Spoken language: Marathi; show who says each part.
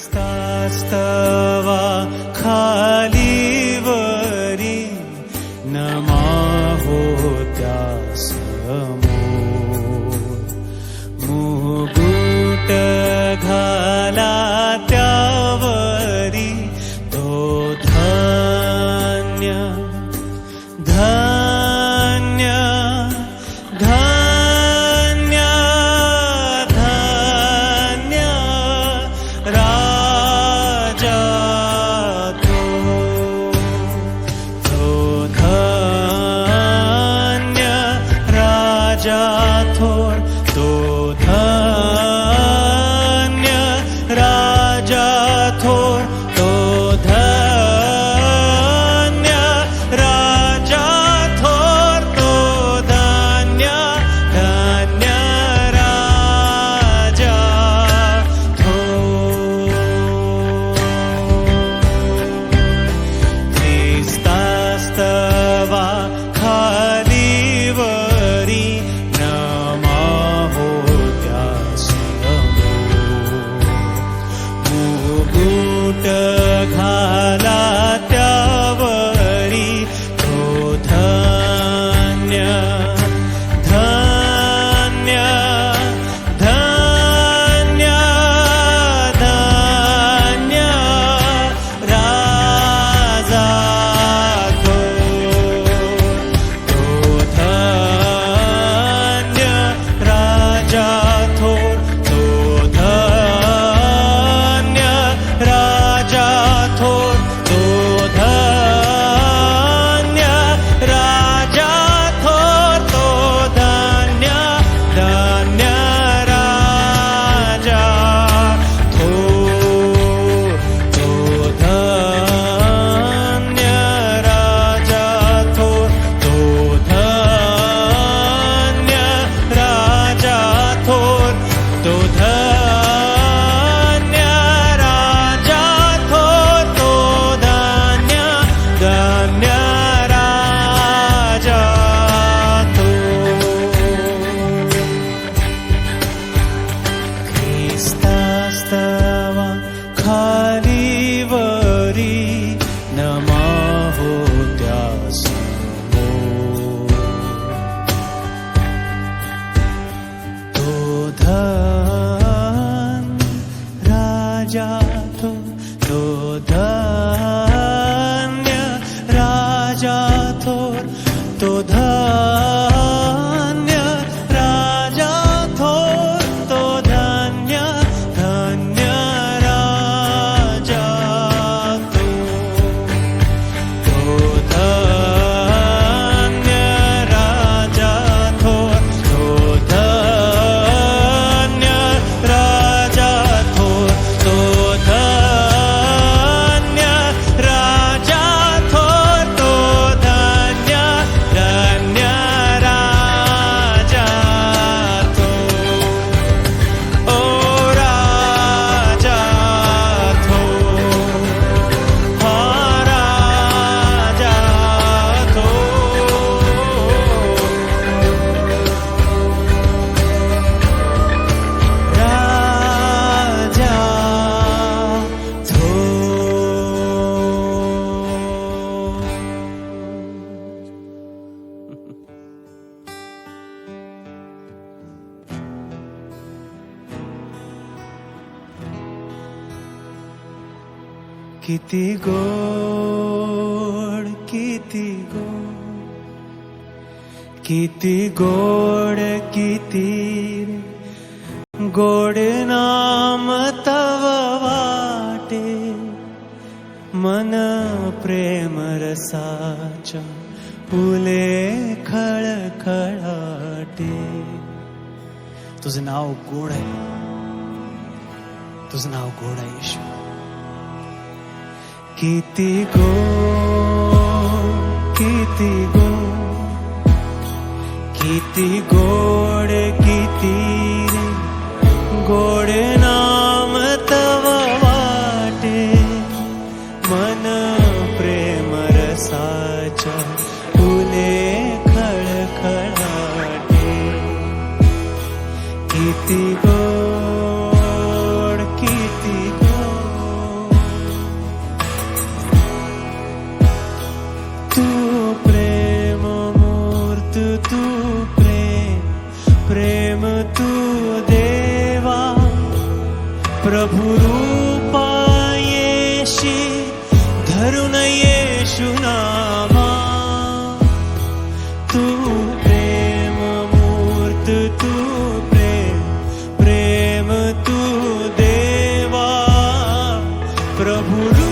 Speaker 1: स्तवा खालीवरी नमा होत्या समोर मुकुट घाला त्यावरी तो धन्य धन्य धन्य धन्य राजा तो धन्य राजा थोर तो धन्य राजा थोर तो धन्य राजा थोर तो धन्य धन्य राजा थोर ख्रिस्तास्तवा खालीवरी नमा होत्या समोर मुकुट घाला त्यावरी तो धन्य धन्य धन्य धन्य राजा तो धन्य राजा थोर तो धन्य राजा थोर तो धन्य राजा थोर तो धन्य धन्य राजा थोर तो धन्य राजा थोर तो धन्य राजा थोर तो धन्य राजा थोर तो धन्य धन्य राजा थोर ख्रिस्तास्तवा खालीवरी नमा होत्या समोर तो धन्य राजा तो धन्य राजा थोर तो धन्य राजा थोर तो धन्य धन्य राजा तो धन्य राजा थोर तो धन्य राजा थोर तो धन्य राजा थोर तो धन्य धन्य राजा थोर ओ राजा थोर हा राजा थोर राजा किती गोड किती गोड किती गोड नाम तव वाटे मन प्रेम रसाच्या फुले खळखळाटे तुझं नाव गोड आहे तुझं नाव गोड आहे येशू किती गोड किती गोड किती गोड किती रे गोड नाम तव वाटे मन प्रेम रसाच्या फुले खळखळाटे किती गोड किती गोड प्रभु रूपा येशी धरून येशू नामा, तू प्रेम मूर्त, तू प्रेम प्रेम तू देवा प्रभु